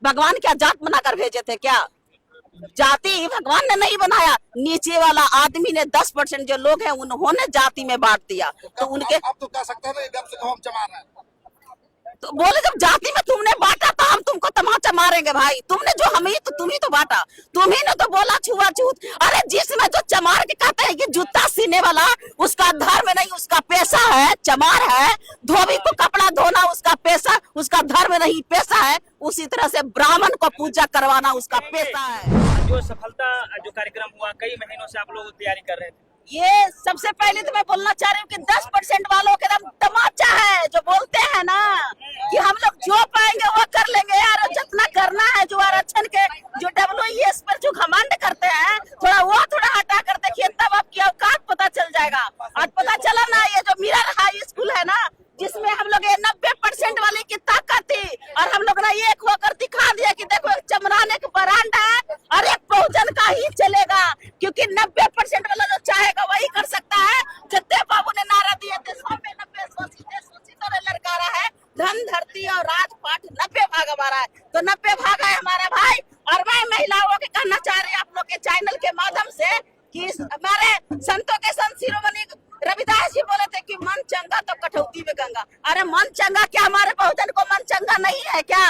भगवान क्या जात बनाकर भेजे थे क्या? जाति भगवान ने नहीं बनाया, नीचे वाला आदमी ने 10% जो लोग हैं उन्होंने जाति में बांट दिया। तो उनके अब तो कह सकते हैं ना, जब से हम चमार हैं। तो बोले जब जाति में तुमने बांटा तो हम तुमको तमाचा मारेंगे भाई। तुमने जो हम ही तो तुम ही तो बांटा, तुम ही ने तो बोला छुआछूत। अरे जिसमें जो चमार के कहते हैं कि जूता सीने वाला उसका धर्म नहीं उसका पेशा है, चमार है। धोबी को कपड़ा धोना उसका पेशा, उसका धर्म नहीं पेशा है। उसी तरह से ब्राह्मण को पूजा करवाना उसका पेशा है। जो सफलता जो कार्यक्रम हुआ, कई महीनों से आप लोग तैयारी कर रहे थे। ये सबसे पहले तो मैं बोलना चाह रही हूँ कि 10% वालों के एकदम तमाचा है, जो बोलते हैं ना कि हम लोग जो पाएंगे वो कर लेंगे यार। जितना करना है जो आरक्षण के जो WES पर जो घमंड करते हैं, थोड़ा हटा कर देखिए, तब आपकी औकात पता चल जाएगा। आज पता चला ना, ये जो मिरर हाई स्कूल है ना, जिसमें हम लोग 90% वाले की ताकत थी, और हम लोग ने एक होकर दिखा दिया कि देखो एक चमराने का ब्रांड है और एक बहुजन का ही चलेगा। क्योंकि 90% वाला जो चाहेगा वही कर सकता है। सत्य बाबू ने नारा दिए थे 100 में 90, शोषितों ने ललकारा है, धन धरती और राजपाट 90 भाग हमारा है। तो 90 भाग है हमारा भाई। और मैं महिलाओं के कहना चाह रही हूँ आप लोग के चैनल के माध्यम से कि हमारे संतों के संत शिरोमणि रविदास जी बोले थे कि मन चंगा तो कठौती में गंगा। अरे मन चंगा क्या हमारे बहुजन को मन चंगा नहीं है क्या?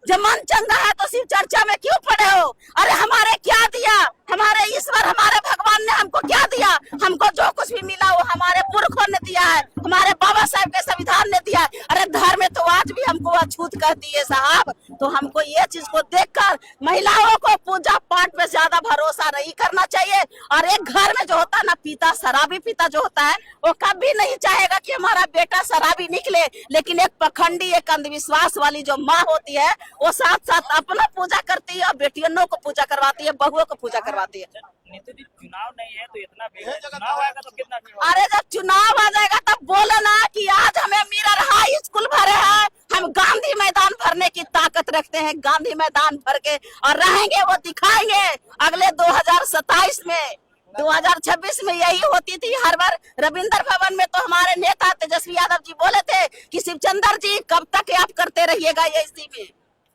जब मन चंगा है तो शिव चर्चा में क्यों पड़े हो? अरे हमारे क्या दिया हमारे ईश्वर, हमारे भगवान ने हमको क्या दिया? हमको जो कुछ भी मिला वो हमारे पुरखों ने दिया है, हमारे बाबा साहब के संविधान ने दिया है। अरे धर्म में तो आज भी हमको अछूत कर दिए साहब। तो हमको ये चीज को देखकर महिलाओं को पूजा पाठ पे ज्यादा भरोसा नहीं करना चाहिए। और एक घर में जो होता है ना, पिता शराबी पिता जो होता है वो कभी नहीं चाहेगा कि हमारा बेटा शराबी निकले। लेकिन एक पखंडी एक अंधविश्वास वाली जो माँ होती है वो साथ साथ अपना पूजा करती है और बेटियों को पूजा करवाती है, बहुओं को पूजा करवाती है। नीतू जी, चुनाव नहीं है तो इतना चुनाव आएगा तो कितना? अरे जब चुनाव आ जाएगा तब बोले ना कि आज हमें मिरर हाई स्कूल भरे हैं, हम गांधी मैदान भरने की ताकत रखते हैं। गांधी मैदान भर के और रहेंगे, वो दिखाएंगे अगले 2027 में। 2026 में यही होती थी हर बार। रविंद्र भवन में तो हमारे नेता तेजस्वी यादव जी बोले थे कि शिवचंद्र जी कब तक आप करते रहिएगा ये इसी में,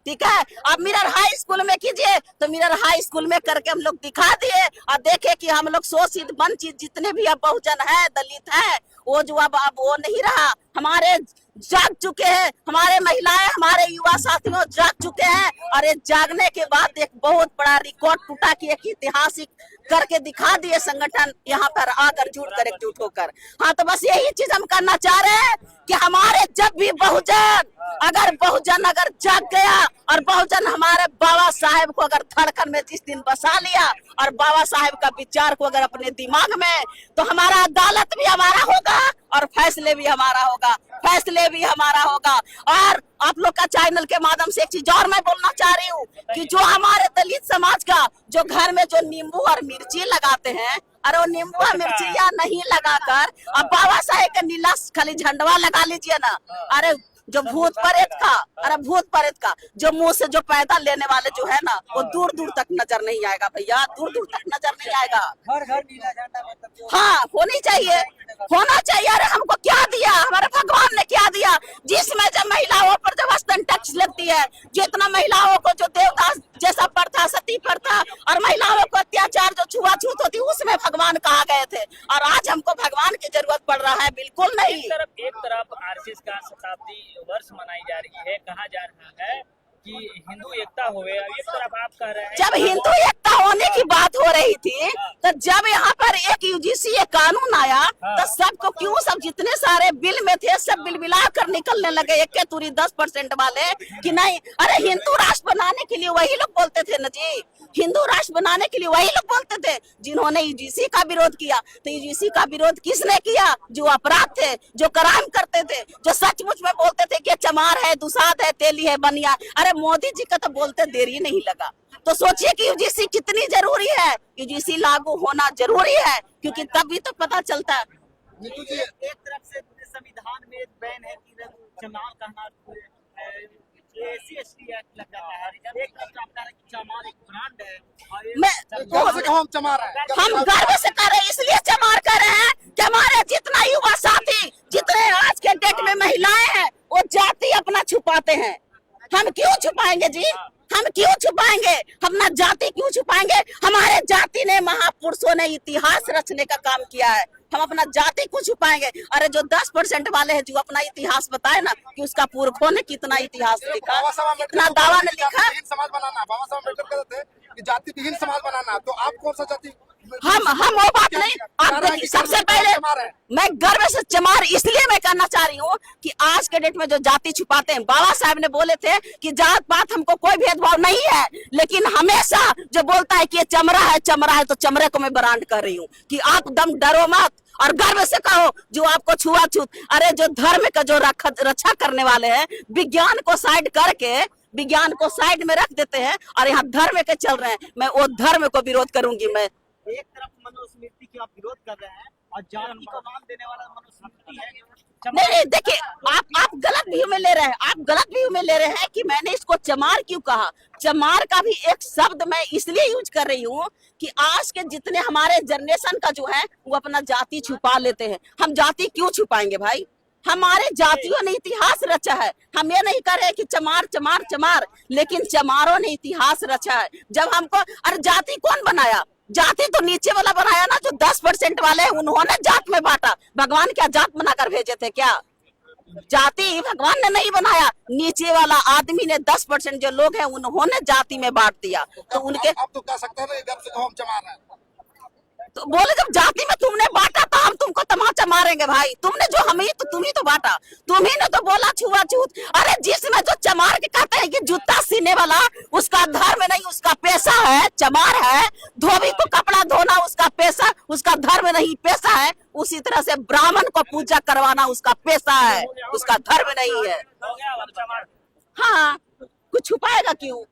ठीक है। अब मिरर हाई स्कूल में कीजिए, तो मिरर हाई स्कूल में करके हम लोग दिखा दिए और देखे कि हम लोग शोषित वंचित जितने भी अब बहुजन है, दलित है, वो जो अब वो नहीं रहा। हमारे जाग चुके हैं, हमारे महिलाएं हमारे युवा साथियों जाग चुके हैं। और ये जागने के बाद एक बहुत बड़ा रिकॉर्ड टूटा कि एक ऐतिहासिक करके दिखा दिए संगठन यहाँ पर आकर जुड़कर एकजुट होकर। हाँ, तो बस यही चीज हम करना चाह रहे हैं कि हमारे जब भी बहुजन अगर जाग गया और बहुजन हमारे बाबा साहेब को अगर धड़कन में जिस दिन बसा लिया और बाबा साहेब का विचार को अगर अपने दिमाग में, तो हमारा अदालत भी हमारा होगा और फैसले भी हमारा होगा, फैसले भी हमारा होगा। और आप लोग का चैनल के माध्यम से एक चीज और मैं बोलना चाह रही हूँ कि जो हमारे दलित समाज का जो घर में जो नींबू और मिर्ची लगाते हैं, अरे वो नींबू और मिर्चिया नहीं लगाकर अब बाबा साहेब का नीला खाली झंडवा लगा लीजिए ना। अरे जो भूत प्रेत का जो मुंह से जो पैदा लेने वाले जो है ना, वो दूर दूर तक नजर नहीं आएगा भैया, दूर दूर तक नजर नहीं आएगा। घर घर नीला झंडा, मतलब हाँ, होना चाहिए। अरे हमको क्या दिया हमारे भगवान ने, क्या दिया? जिसमें जब महिलाओं पर जब स्तन टैक्स लगती है, जितना महिलाओं को जो देवदास जैसा प्रथा, सती प्रथा और महिलाओं को अत्याचार जो छुआछूत होती, उसमें भगवान कहाँ गए थे? और आज हमको भगवान की जरूरत पड़ रहा है? बिल्कुल नहीं। एक तरफ आरएसएस का शताब्दी वर्ष मनाई जा रही है, कहा जा रहा है कि हिंदू एकता होवे, एक तरफ आप कह रहे हैं। जब हिंदू एकता होने की बात हो रही थी, तो जब यहाँ पर एक UGC ये कानून आया, तो सबको क्यों, सब जितने सारे बिल में थे सब बिल मिला कर निकलने लगे, एक के तुरी 10% वाले कि नहीं। अरे हिंदू राष्ट्र बनाने के लिए वही लोग बोलते थे न जी, हिंदू राष्ट्र बनाने के लिए वही लोग बोलते थे जिन्होंने UGC का विरोध किया। तो UGC का विरोध किसने किया? जो अपराध थे, जो क्राइम करते थे, जो सचमुच में बोलते थे कि चमार है, दुसाध है, तेली है, बनिया। अरे मोदी जी का तो बोलते देर ही नहीं लगा। तो सोचिए कि UGC कितनी जरूरी है। UGC लागू होना जरूरी है, क्योंकि तभी तो पता चलता है। नीतू जी, एक तरफ से संविधान में एक बैन है कि चमार कहना SC/ST एक्ट लग जाता है, एक तरफ आपका चमार एक ब्रांड है। हम चमार हैं, हम गर्व से कर रहे हैं, इसलिए चमार कर रहे हैं कि हमारे जितना युवा साथी, जितने आज के डेट में महिलाएं हैं, वो जाति अपना छुपाते हैं। हम क्यों छुपाएंगे जी? हम क्यों छुपाएंगे? हम ना जाति क्यों छुपाएंगे? हमारे जाति ने, महापुरुषों ने इतिहास रचने का काम किया है। हम अपना जाति क्यों छुपाएंगे? अरे जो 10% वाले हैं जो अपना इतिहास बताए ना कि उसका पुरखों ने कितना इतिहास लिखा, बाबा साहब कितना अम्बेडकर दावा को ने लिखा। जाति विहीन समाज बनाना, बाबा साहब अम्बेडकर कहते थे कि जाति विहीन समाज बनाना, तो आप कौन सा जाति? हम वो बात नहीं। आप देखिए, सबसे पहले मैं गर्व से चमार इसलिए मैं कहना चाह रही हूँ कि आज के डेट में जो जाति छुपाते हैं, बाबा साहब ने बोले थे कि जात पात हमको कोई भेदभाव नहीं है, लेकिन हमेशा जो बोलता है कि ये चमड़ा है, तो चमड़े को मैं ब्रांड कर रही हूँ कि आप दम डरो मत और गर्व से कहो जो आपको छुआछूत। अरे जो धर्म का जो रक्षा करने वाले हैं, विज्ञान को साइड करके, विज्ञान को साइड में रख देते हैं और यहाँ धर्म के चल रहे हैं। मैं वो धर्म को विरोध करूंगी। मैं एक तरफ मनुस्मृति की आप विरोध कर रहे हैं और जाति को नाम देने वाला मनुस्मृति है। नहीं, देखिए आप गलत व्यू में ले रहे हैं। आप गलत व्यू में ले रहे हैं कि मैंने इसको चमार क्यों कहा। चमार का भी एक शब्द मैं इसलिए यूज कर रही हूँ कि आज के जितने हमारे जनरेशन का जो है वो अपना जाति छुपा लेते हैं। हम जाति क्यों छुपाएंगे भाई? हमारे जातियों ने इतिहास रचा है। हम ये नहीं कर रहे कि चमार चमार चमार, लेकिन चमारों ने इतिहास रचा है। जब हमको, अरे जाति कौन बनाया? जाति तो नीचे वाला बनाया ना, जो 10% वाले हैं उन्होंने जात में बांटा। भगवान क्या जात बनाकर भेजे थे क्या? जाति भगवान ने नहीं बनाया, नीचे वाला आदमी ने 10% जो लोग हैं उन्होंने जाति में बांट दिया। तो उनके अब तो कह सकते हैं ना, गर्व से कहो हम चमार हैं। तो बोले जब जाति में तुमने बांटा तो हम तुमको तमाचा मारेंगे भाई। तुमने जो हम ही तो तुम ही तो बांटा, तुम ही ने तो बोला छुआछूत। अरे जिसमें जो चमार के कहते हैं कि जूता सीने वाला उसका धर्म नहीं, उसका पेशा है, चमार है। धोबी को कपड़ा धोना उसका पेशा, उसका धर्म नहीं पेशा है। उसी तरह से ब्राह्मण को पूजा करवाना उसका पेशा है, उसका धर्म नहीं है। हो गया अब चमार। हाँ, कुछ छुपाएगा क्यों?